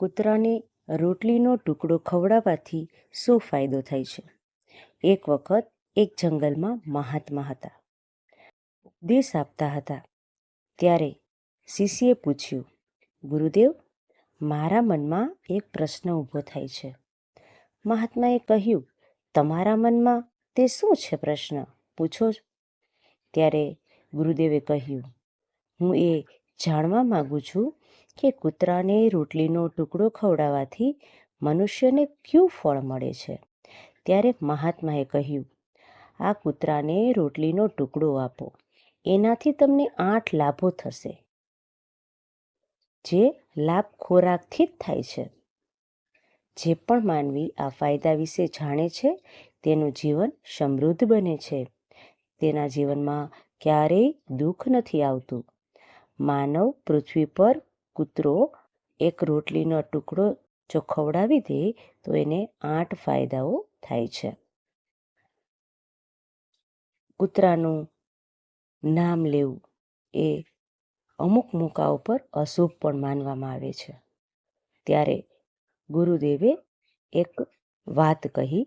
કૂતરાને રોટલીનો ટુકડો ખવડાવવાથી શું ફાયદો થાય છે? એક વખત એક જંગલમાં મહાત્મા હતા. ઉપદેશ આપતા હતા. ત્યારે શિષ્યે પૂછ્યું, ગુરુદેવ, મારા મનમાં એક પ્રશ્ન ઊભો થાય છે. મહાત્માએ કહ્યું, તમારા મનમાં તે શું છે પ્રશ્ન? પૂછો. ત્યારે ગુરુદેવે કહ્યું, હું એ જાણવા માગું છું કે કૂતરાને રોટલીનો ટુકડો ખવડાવવાથી મનુષ્યને કયું ફળ મળે છે? ત્યારે મહાત્માએ કહ્યું, આ કૂતરાને રોટલીનો ટુકડો આપો, એનાથી તમને 8 લાભો થશે. જે લાભ ખોરાકથી જ થાય છે. જે પણ માનવી આ ફાયદા વિશે જાણે છે તેનું જીવન સમૃદ્ધ બને છે. તેના જીવનમાં ક્યારેય દુઃખ નથી આવતું. માનવ પૃથ્વી પર કૂતરો એક રોટલીનો ટુકડો જો ખવડાવી દે તો એને 8 ફાયદાઓ થાય છે. કૂતરાનું નામ લેવું એ અમુક મોકાઓ પર અશુભ પણ માનવામાં આવે છે. ત્યારે ગુરુદેવે એક વાત કહી.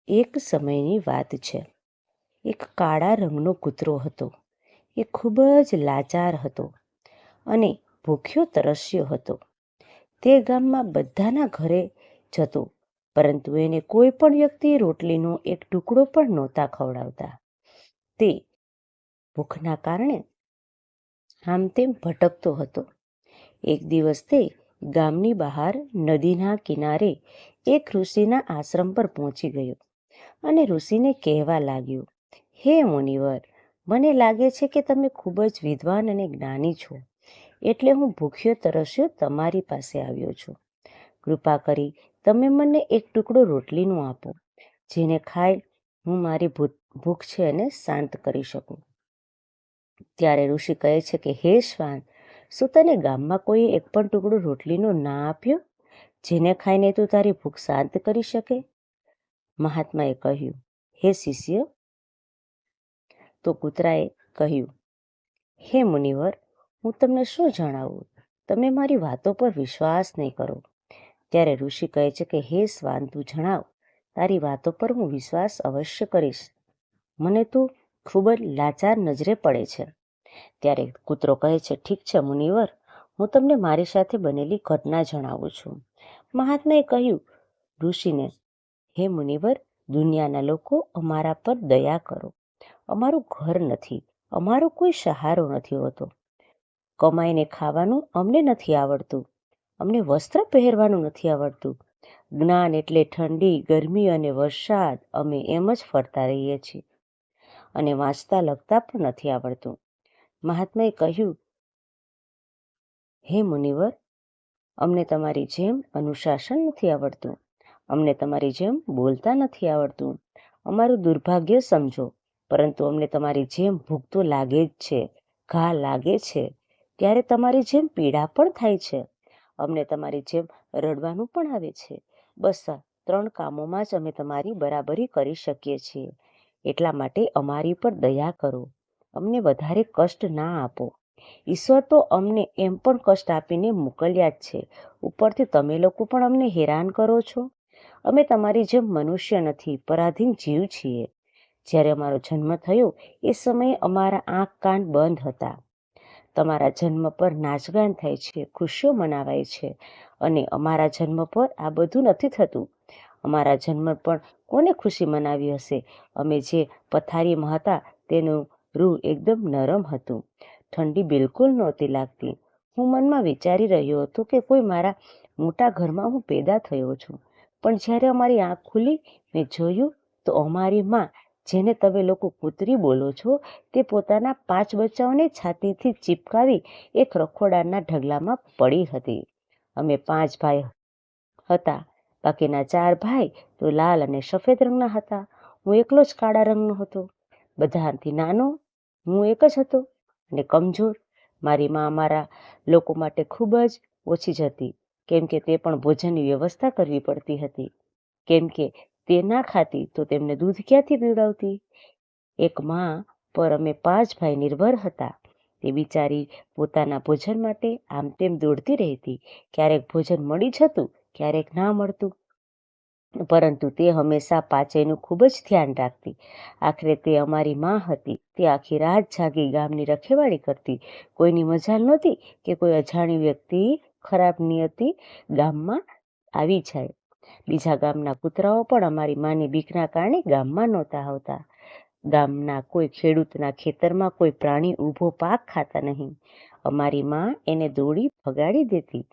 એક સમયની વાત છે. એક કાળા રંગનો કૂતરો હતો. એ ખૂબ જ લાચાર હતો અને ભૂખ્યો તરસ્યો હતો. તે ગામમાં બધાના ઘરે જતો, પરંતુ એને કોઈ પણ વ્યક્તિ રોટલીનો એક ટુકડો પણ નહોતા ખવડાવતા. તે ભૂખના કારણે આમ તેમ ભટકતો હતો. એક દિવસ તે ગામની બહાર નદીના કિનારે એક ઋષિના આશ્રમ પર પહોંચી ગયો અને ઋષિને કહેવા લાગ્યો, હે મુનિવર, મને લાગે છે કે તમે ખૂબ જ વિદ્વાન અને જ્ઞાની છો, એટલે હું ભૂખ્યો તરસ્યો તમારી પાસે આવ્યો છું. કૃપા કરી તમે મને એક ટુકડો રોટલીનો આપો, જેને ખાઈ હું મારી ભૂખ છે એને શાંત કરી શકું. ત્યારે ઋષિ કહે છે કે હે શ્વાન, શું તને ગામમાં કોઈ એક પણ ટુકડો રોટલીનો ના આપ્યો, જેને ખાઈને તું તારી ભૂખ શાંત કરી શકે? મહાત્માએ કહ્યું, હે શિષ્ય. તો કૂતરાએ કહ્યું, હે મુનિવર, હું તમને શું જણાવું, તમે મારી વાતો પર વિશ્વાસ નહીં કરો. ત્યારે ઋષિ કહે છે કે હે શ્વાન, તું જણાવ, તારી વાતો પર હું વિશ્વાસ અવશ્ય કરીશ. મને તું ખૂબ જ લાચાર નજરે પડે છે. ત્યારે કૂતરો કહે છે, ઠીક છે મુનિવર, હું તમને મારી સાથે બનેલી ઘટના જણાવું છું. મહાત્માએ કહ્યું ઋષિને, હે મુનિવર, દુનિયાના લોકો અમારા પર દયા કરો. અમારું ઘર નથી, અમારો કોઈ સહારો નથી હોતો. કમાઈને ખાવાનું અમને નથી આવડતું. અમને વસ્ત્ર પહેરવાનું નથી આવડતું. જ્ઞાન એટલે ઠંડી, ગરમી અને વરસાદ અમે એમ જ ફરતા રહીએ છીએ. અને વાંચતા લખતા પણ નથી આવડતું. મહાત્માએ કહ્યું, હે મુનિવર, અમને તમારી જેમ અનુશાસન નથી આવડતું. અમને તમારી જેમ બોલતા નથી આવડતું. અમારું દુર્ભાગ્ય સમજો, પરંતુ અમને તમારી જેમ ભૂખ તો લાગે જ છે, ઘા લાગે છે, ત્યારે તમારી જેમ પીડા પણ થાય છે. અમને તમારી જેમ રડવાનું પણ આવે છે. બસ આ 3 કામોમાં જ અમે તમારી બરાબરી કરી શકીએ છીએ. એટલા માટે અમારી પર દયા કરો. અમને વધારે કષ્ટ ના આપો. ઈશ્વર તો અમને એમ પણ કષ્ટ આપીને મોકલ્યા જ છે. ઉપરથી તમે લોકો પણ અમને હેરાન કરો છો. અમે તમારી જેમ મનુષ્ય નથી, પરાધીન જીવ છીએ. જ્યારે અમારો જન્મ થયો એ સમયે અમારા આંખ કાન બંધ હતા. તમારા જન્મ પર નાચગાન થાય છે, ખુશીઓ મનાવાય છે, અને અમારા જન્મ પર આ બધું નથી થતું. અમારા જન્મ પર કોને ખુશી મનાવી હશે? અમે જે પથારીમાં હતા તેનું રૂ એકદમ નરમ હતું. ઠંડી બિલકુલ નહોતી લાગતી. હું મનમાં વિચારી રહ્યો હતો કે કોઈ મારા મોટા ઘરમાં હું પેદા થયો છું. પણ જ્યારે અમારી આંખ ખુલી, મેં જોયું તો અમારી માં, જેને તમે લોકો કૂતરી બોલો છો, તે પોતાના 5 બચ્ચાઓને છાતીથી ચીપકાવી એક રખોડાના ઢગલામાં પડી હતી. અમે 5 ભાઈ હતા. બાકીના 4 ભાઈ તો લાલ અને સફેદ રંગના હતા. હું એકલો જ કાળા રંગનો હતો. બધાથી નાનો હું એક જ હતો અને કમજોર. મારી માં અમારા લોકો માટે ખૂબ જ ઓછી જ હતી, કેમ કે તે પણ ભોજનની વ્યવસ્થા કરવી પડતી હતી. કેમ કે તે ના ખાતી તો તેમને દૂધ ક્યાંથી પીવડાવતી? એક માં પર અમે 5 ભાઈ નિર્ભર હતા. તે બિચારી પોતાના ભોજન માટે આમ તેમ દોડતી રહેતી. ક્યારેક ભોજન મળી જતું, ક્યારેક ના મળતું, પરંતુ તે હંમેશા પાચેયનું ખૂબ જ ધ્યાન રાખતી. આખરે તે અમારી માં હતી. તે આખી રાત જાગી ગામની રખેવાળી કરતી. કોઈની મજાલ નહોતી કે કોઈ અજાણી વ્યક્તિ ખરાબ નિયતિ ગામમાં આવી જાય. બીજા ગામના કૂતરાઓ પણ અમારી માની બીકના કારણે ગામમાં નહોતા આવતા. ગામના કોઈ ખેડૂતના ખેતરમાં કોઈ પ્રાણી ઊભો પાક ખાતા નહીં. અમારી માં એને દોડી ભગાડી દેતી.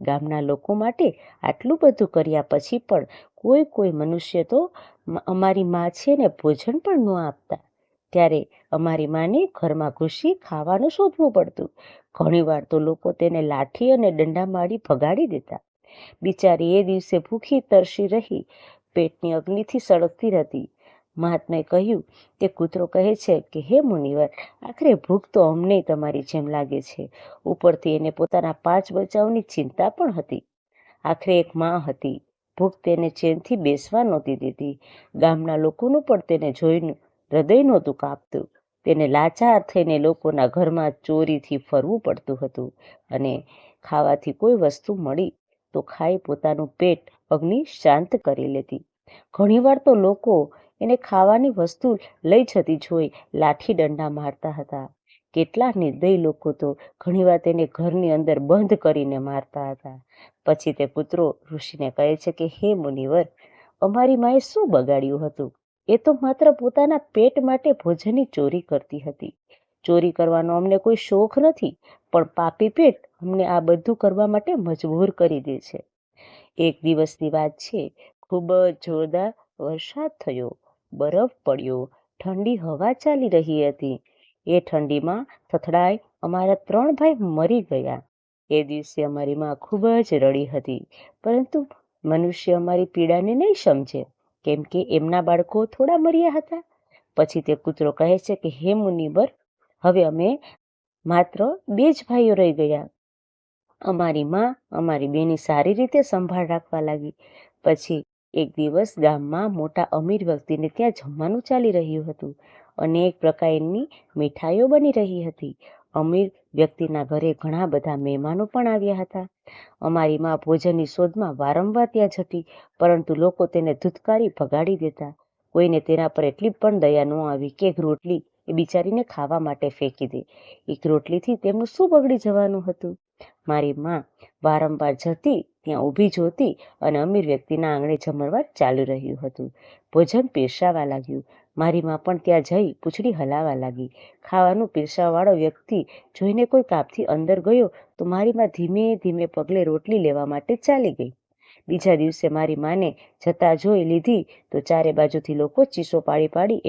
ગામના લોકો માટે આટલું બધું કર્યા પછી પણ કોઈ મનુષ્ય તો અમારી માં છે ને ભોજન પણ ન આપતા. ત્યારે અમારી માને ઘરમાં ઘૂસી ખાવાનું શોધવું પડતું. ઘણીવાર તો લોકો તેને લાઠી અને દંડા મારી ભગાડી દેતા. બિચારી એ દિવસે ભૂખી તરસી રહી, પેટની અગ્નિથી સળગતી હતી. મહાત્માએ કહ્યું, તે કૂતરો કહે છે કે હે મુનિવર, આખરે ભૂખ તો અમનેય તમારી જેમ લાગે છે. ઉપરથી એને પોતાના 5 બચાવની ચિંતા પણ હતી. આખરે એક માં હતી. ભૂખ તેને ચેનથી બેસવા નહોતી દેતી. ગામના લોકોનું પણ તેને જોઈને હૃદય નહોતું કાપતું. તેને લાચાર થઈને લોકોના ઘરમાં ચોરીથી ફરવું પડતું હતું અને ખાવાથી કોઈ વસ્તુ મળી તો ખાઈ પોતાનું પેટ અગ્નિ શાંત કરી લેતી. ઘણીવાર તો લોકો એને ખાવાની વસ્તુ લઈ જતી જોઈ લાઠી દંડા મારતા હતા. કેટલા નિર્દય લોકો તો ઘણીવાર તેને ઘરની અંદર બંધ કરીને મારતા હતા. પછી તે કૂતરો ઋષિને કહે છે કે હે મુનિવર, અમારી માએ શું બગાડ્યું હતું? એ તો માત્ર પોતાના પેટ માટે ભોજનની ચોરી કરતી હતી. ચોરી કરવાનો અમને કોઈ શોખ નથી, પણ પાપી પેટ અમને આ બધું કરવા માટે મજબૂર કરી દે છે. એક દિવસની વાત છે. ખૂબ જ જોરદાર વરસાદ થયો, બરફ પડ્યો, ઠંડી હવા ચાલી રહી હતી. એ ઠંડીમાં થથડાઈ અમારા 3 ભાઈ મરી ગયા. એ દિવસે અમારી માં ખૂબ જ રડી હતી, પરંતુ મનુષ્ય અમારી પીડાને નહીં સમજે, કેમ કે એમના બાળકો થોડા મર્યા હતા. પછી તે કૂતરો કહે છે કે હે મુનિવર, હવે અમે માત્ર 2 જ ભાઈઓ રહી ગયા. અમારી માં અમારી બેની સારી રીતે સંભાળ રાખવા લાગી. પછી એક દિવસ ગામમાં મોટા અમીર વ્યક્તિને ત્યાં જમવાનું ચાલી રહ્યું હતું. અનેક પ્રકારની મીઠાઈઓ બની રહી હતી. અમીર વ્યક્તિના ઘરે ઘણા બધા મહેમાનો પણ આવ્યા હતા. અમારી માં ભોજનની શોધમાં વારંવાર ત્યાં જતી, પરંતુ લોકો તેને ધુતકારી ભગાડી દેતા. કોઈને તેના પર એટલી પણ દયા ન આવી કે એક રોટલી એ બિચારીને ખાવા માટે ફેંકી દે. એક રોટલીથી તેમનું શું બગડી જવાનું હતું? મારી માં વારંવાર જતી, ત્યાં ઊભી જોતી અને અમીર વ્યક્તિના આંગણે જમણવાર ચાલુ રહ્યું હતું. ભોજન પીરસાવા લાગ્યું. મારી માં પણ ત્યાં જઈ પૂંછડી હલાવવા લાગી. ખાવાનું પીરસાવાળો વ્યક્તિ જોઈને કોઈ કાપથી અંદર ગયો તો મારી માં ધીમે ધીમે પગલે રોટલી લેવા માટે ચાલી ગઈ. બીજા દિવસે મારી માને જતા જોઈ લીધી તો ચારે બાજુથી લોકો ચીસો પાડી પાડી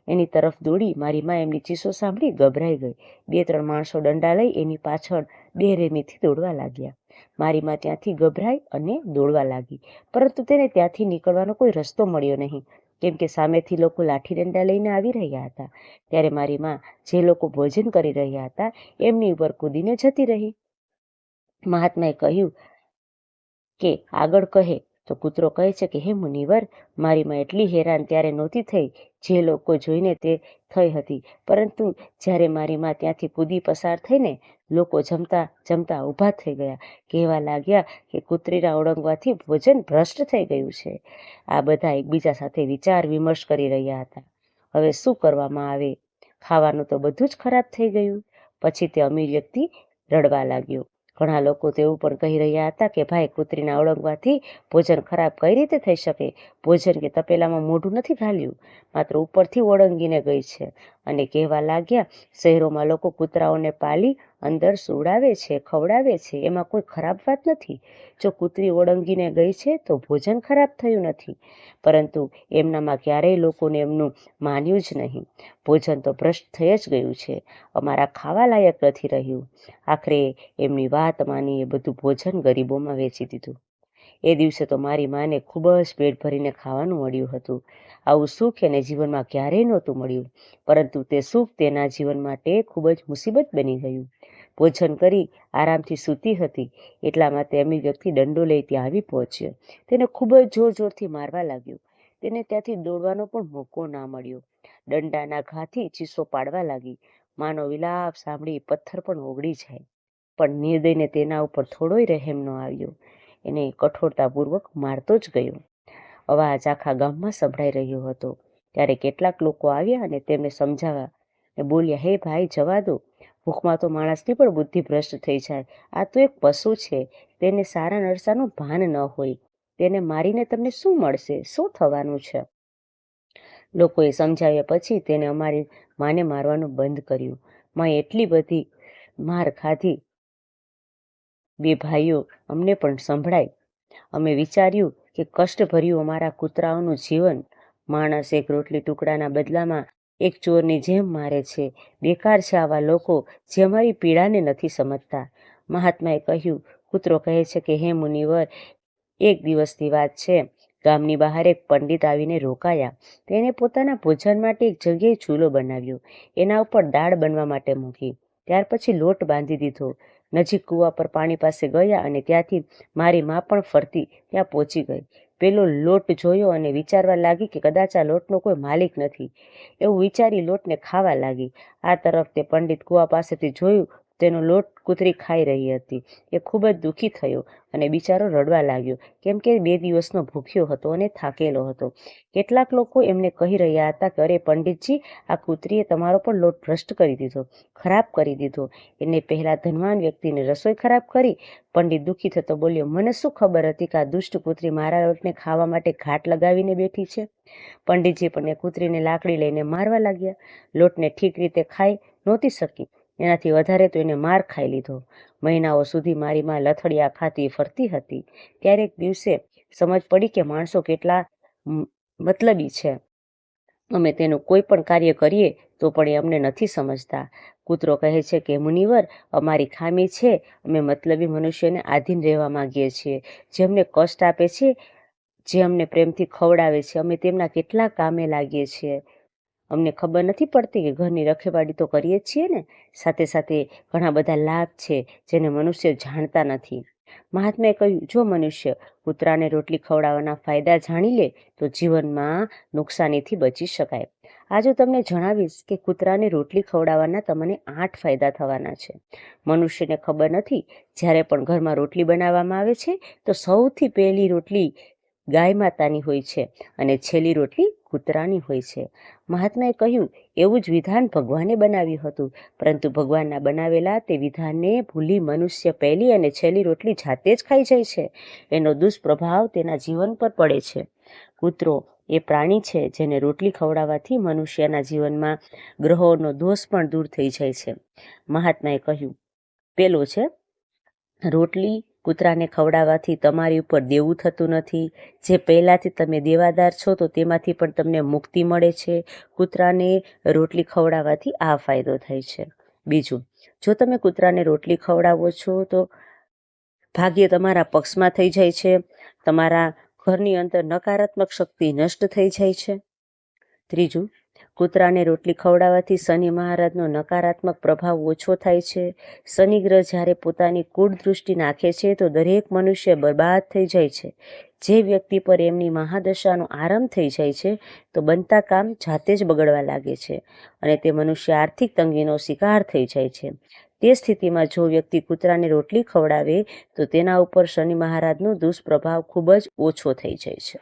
એની તરફ દોડી. મારી માં એમની ચીસો સાંભળી ગભરાઈ ગઈ. 2-3 માણસો દંડા લઈ એની પાછળ બેરહેમીથી દોડવા લાગ્યા. મારી માં ત્યાંથી ગભરાઈ અને દોડવા લાગી, પરંતુ તેને ત્યાંથી નીકળવાનો કોઈ રસ્તો મળ્યો નહીં, કેમ કે સામેથી લોકો લાઠી દંડા લઈને આવી રહ્યા હતા. ત્યારે મારી માં જે લોકો ભોજન કરી રહ્યા હતા એમની ઉપર કૂદીને જતી રહી. મહાત્માએ કહ્યું કે આગળ કહે તો કૂતરો કહે છે કે હે મુનિવર, મારી માં એટલી હેરાન ત્યારે નહોતી થઈ જે લોકો જોઈને તે થઈ હતી, પરંતુ જ્યારે મારી માં ત્યાંથી કૂદી પસાર થઈને લોકો જમતા જમતા ઊભા થઈ ગયા. કહેવા લાગ્યા કે કૂતરીના ઓળંગવાથી ભોજન ભ્રષ્ટ થઈ ગયું છે. આ બધા એકબીજા સાથે વિચાર વિમર્શ કરી રહ્યા હતા. હવે શું કરવામાં આવે? ખાવાનું તો બધું જ ખરાબ થઈ ગયું. પછી તે અમીર વ્યક્તિ રડવા લાગ્યો. ઘણા લોકો તેવું પણ કહી રહ્યા હતા કે ભાઈ, કૂતરીના ઓળંગવાથી ભોજન ખરાબ કઈ રીતે થઈ શકે? ભોજન કે તપેલામાં મોઢું નથી ઘાલ્યું, માત્ર ઉપરથી ઓળંગીને ગઈ છે. અને કહેવા લાગ્યા, શહેરોમાં લોકો કૂતરાઓને પાલી અંદર સુવડાવે છે, ખવડાવે છે, એમાં કોઈ ખરાબ વાત નથી. જો કૂતરી ઓળંગીને ગઈ છે તો ભોજન ખરાબ થયું નથી, પરંતુ એમનામાં ક્યારેય લોકોને એમનું માન્યું જ નહીં. ભોજન તો ભ્રષ્ટ થઈ જ ગયું છે, અમારા ખાવા લાયક નથી રહ્યું. આખરે એમની વાત માની એ બધું ભોજન ગરીબોમાં વેચી દીધું. એ દિવસે તો મારી માને ખૂબ જ પેટ ભરીને ખાવાનું મળ્યું હતું. આવું સુખ એને જીવનમાં ક્યારેય નહોતું મળ્યું, પરંતુ તે સુખ તેના જીવન માટે ખૂબ જ મુસીબત બની ગયું. ભોજન કરી આરામથી સૂતી હતી, એટલામાં તે અમીર વ્યક્તિ દંડો લઈ ત્યાં આવી પહોંચ્યો. તેને ખૂબ જ જોર જોરથી મારવા લાગ્યો. તેને ત્યાંથી દોડવાનો પણ મોકો ના મળ્યો. દંડાના ઘાથી ચીસો પાડવા લાગી. માનો વિલાપ સાંભળી પથ્થર પણ ઓગળી જાય. પણ નિર્દયને તેના ઉપર થોડોય રહેમ ન આવ્યો. એને કઠોરતાપૂર્વક મારતો જ ગયો. અવાજ આખા ગામમાં સંભળાઈ રહ્યો હતો. ત્યારે કેટલાક લોકો આવ્યા અને તેમને સમજાવવા અને બોલ્યા, હે ભાઈ, જવા દો. ભૂખમાં તો માણસની પણ બુદ્ધિ ભ્રષ્ટ થઈ જાય. આ તો એક પશુ છે. તેને સારા નરસાનું ભાન ન હોય. તેને મારીને તમને શું મળશે? શું થવાનું છે? લોકોએ સમજાવ્યા પછી તેને અમારી માને મારવાનું બંધ કર્યું. માએ એટલી બધી માર ખાધી. બે ભાઈઓ અમને પણ સંભળાય. અમે વિચાર્યું કે કષ્ટભર્યું અમારા કૂતરાઓનું જીવન. માણસ એક રોટલી ટુકડાના બદલામાં એક ચોરની જેમ મારે છે. બેકાર છે આવા લોકો જે અમારી પીડાને નથી સમજતા. મહાત્માએ કહ્યું, કૂતરો કહે છે કે હે મુનિવર, એક દિવસની વાત છે. ગામની બહાર એક પંડિત આવીને રોકાયા. તેણે પોતાના ભોજન માટે એક જગ્યાએ ચૂલો બનાવ્યો. એના ઉપર દાળ બનવા માટે મૂકી. ત્યાર પછી લોટ બાંધી દીધો. નજીક કૂવા પર પાણી પાસે ગયા અને ત્યાંથી મારી માં પણ ફરતી ત્યાં પહોંચી ગઈ. પેલો લોટ જોયો અને વિચારવા લાગી કે કદાચ આ લોટનો કોઈ માલિક નથી. એવું વિચારી લોટને ખાવા લાગી. આ તરફ તે પંડિત કૂવા પાસેથી જોયું, તેનો લોટ કૂતરી ખાઈ રહી હતી. એ ખૂબ જ દુઃખી થયો અને બિચારો રડવા લાગ્યો, કેમ કે 2 દિવસનો ભૂખ્યો હતો અને થાકેલો હતો. કેટલાક લોકો એમને કહી રહ્યા હતા કે અરે પંડિતજી, આ કૂતરીએ તમારો પણ લોટ ભ્રષ્ટ કરી દીધો, ખરાબ કરી દીધો. એને પહેલા ધનવાન વ્યક્તિને રસોઈ ખરાબ કરી. પંડિત દુઃખી થતો બોલ્યો, મને શું ખબર હતી કે આ દુષ્ટ કૂતરી મારા લોટને ખાવા માટે ઘાટ લગાવીને બેઠી છે. પંડિતજી પણ એ કૂતરીને લાકડી લઈને મારવા લાગ્યા. લોટને ઠીક રીતે ખાઈ નહોતી શકી. એનાથી વધારે તો એને માર ખાઈ લીધો. મહિનાઓ સુધી મારી માં લથડિયા ખાતી ફરતી હતી. ત્યારે એક દિવસે સમજ પડી કે માણસો કેટલા મતલબી છે. અમે તેનું કોઈ પણ કાર્ય કરીએ તો પણ એ અમને નથી સમજતા. કૂતરો કહે છે કે મુનિવર, અમારી ખામી છે. અમે મતલબી મનુષ્યને આધીન રહેવા માંગીએ છીએ. જેમને કષ્ટ આપે છે, જે અમને પ્રેમથી ખવડાવે છે, અમે તેમના કેટલા કામે લાગીએ છીએ. અમને ખબર નથી પડતી કે ઘરની રખેવાળી તો કરીએ જ છીએ ને, સાથે સાથે ઘણા બધા લાભ છે જેને મનુષ્ય જાણતા નથી. મહાત્માએ કહ્યું, જો મનુષ્ય કૂતરાને રોટલી ખવડાવવાના ફાયદા જાણી લે તો જીવનમાં નુકસાનીથી બચી શકાય. આજે હું તમને જણાવીશ કે કૂતરાને રોટલી ખવડાવવાના તમને 8 ફાયદા થવાના છે. મનુષ્યને ખબર નથી, જ્યારે પણ ઘરમાં રોટલી બનાવવામાં આવે છે તો સૌથી પહેલી રોટલી ગાય માતાની હોય છે અને છેલ્લી રોટલી કૂતરાની હોય છે. મહાત્માએ કહ્યું, એવું જ વિધાન ભગવાને બનાવ્યું હતું, પરંતુ ભગવાનના બનાવેલા તે વિધાનને ભૂલી મનુષ્ય પહેલી અને છેલ્લી રોટલી જાતે જ ખાઈ જાય છે. એનો દુષ્પ્રભાવ તેના જીવન પર પડે છે. કૂતરો એ પ્રાણી છે જેને રોટલી ખવડાવવાથી મનુષ્યના જીવનમાં ગ્રહોનો દોષ પણ દૂર થઈ જાય છે. મહાત્માએ કહ્યું, પેલો છે, રોટલી કૂતરાને ખવડાવવાથી તમારી ઉપર દેવું થતું નથી. જે પહેલાંથી તમે દેવાદાર છો તો તેમાંથી પણ તમને મુક્તિ મળે છે. કૂતરાને રોટલી ખવડાવવાથી આ ફાયદો થાય છે. બીજું, જો તમે કૂતરાને રોટલી ખવડાવો છો તો ભાગ્ય તમારા પક્ષમાં થઈ જાય છે. તમારા ઘરની અંદર નકારાત્મક શક્તિ નષ્ટ થઈ જાય છે. ત્રીજું, કૂતરાને રોટલી ખવડાવવાથી શનિ મહારાજનો નકારાત્મક પ્રભાવ ઓછો થાય છે. શનિ ગ્રહ જ્યારે પોતાની કૂટ દૃષ્ટિ નાખે છે તો દરેક મનુષ્ય બરબાદ થઈ જાય છે. જે વ્યક્તિ પર એમની મહાદશાનો આરંભ થઈ જાય છે તો બનતા કામ જાતે જ બગડવા લાગે છે અને તે મનુષ્ય આર્થિક તંગીનો શિકાર થઈ જાય છે. તે સ્થિતિમાં જો વ્યક્તિ કૂતરાને રોટલી ખવડાવે તો તેના ઉપર શનિ મહારાજનો દુષ્પ્રભાવ ખૂબ જ ઓછો થઈ જાય છે.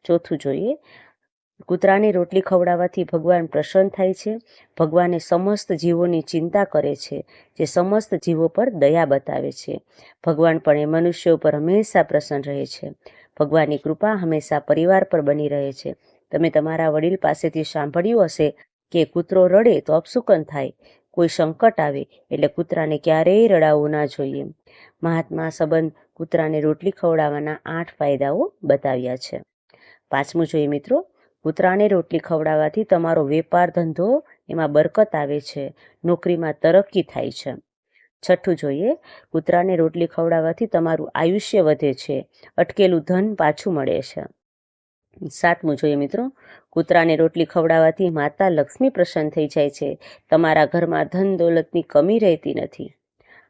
ચોથું જોઈએ, કૂતરાને રોટલી ખવડાવવાથી ભગવાન પ્રસન્ન થાય છે. ભગવાને સમસ્ત જીવોની ચિંતા કરે છે, જે સમસ્ત જીવો પર દયા બતાવે છે. ભગવાન પણ એ મનુષ્ય ઉપર હંમેશા પ્રસન્ન રહે છે. ભગવાનની કૃપા હંમેશા પરિવાર પર બની રહે છે. તમે તમારા વડીલ પાસેથી સાંભળ્યું હશે કે કૂતરો રડે તો અપશુકન થાય. કોઈ સંકટ આવે એટલે કૂતરાને ક્યારેય રડાવવું ના જોઈએ. મહાત્મા સંબંધ કૂતરાને રોટલી ખવડાવવાના 8 ફાયદાઓ બતાવ્યા છે. 5મું જોઈએ મિત્રો, કૂતરાને રોટલી ખવડાવવાથી તમારો વેપાર ધંધો એમાં બરકત આવે છે. નોકરીમાં તરક્કી થાય છે. 6ઠું જોઈએ, કૂતરાને રોટલી ખવડાવવાથી તમારું આયુષ્ય વધે છે. અટકેલું ધન પાછું મળે છે. 7મું જોઈએ મિત્રો, કૂતરાને રોટલી ખવડાવવાથી માતા લક્ષ્મી પ્રસન્ન થઈ જાય છે. તમારા ઘરમાં ધન દોલતની કમી રહેતી નથી.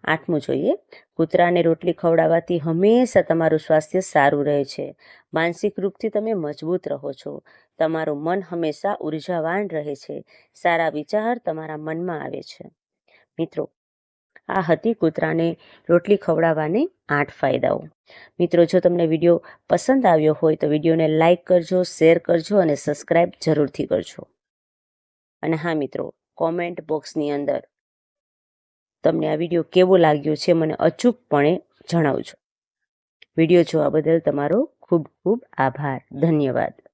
8મું જોઈએ, કૂતરાને રોટલી ખવડાવવાથી હંમેશા તમારું સ્વાસ્થ્ય સારું રહે છે. માનસિક રૂપથી તમે મજબૂત રહો છો. તમારું મન હંમેશા ઉર્જાવાન રહે છે. સારા વિચાર તમારા મનમાં આવે છે. મિત્રો, આ હતી કૂતરાને રોટલી ખવડાવવાને 8 ફાયદાઓ. મિત્રો, જો તમને વિડીયો પસંદ આવ્યો હોય તો વિડીયોને લાઈક કરજો, શેર કરજો અને સબસ્ક્રાઈબ જરૂરથી કરજો. અને હા મિત્રો, કોમેન્ટ બોક્સની અંદર તમને આ વિડીયો કેવો લાગ્યો છે મને અચૂકપણે જણાવજો. વિડીયો જોવા બદલ તમારો ખૂબ ખૂબ આભાર. ધન્યવાદ.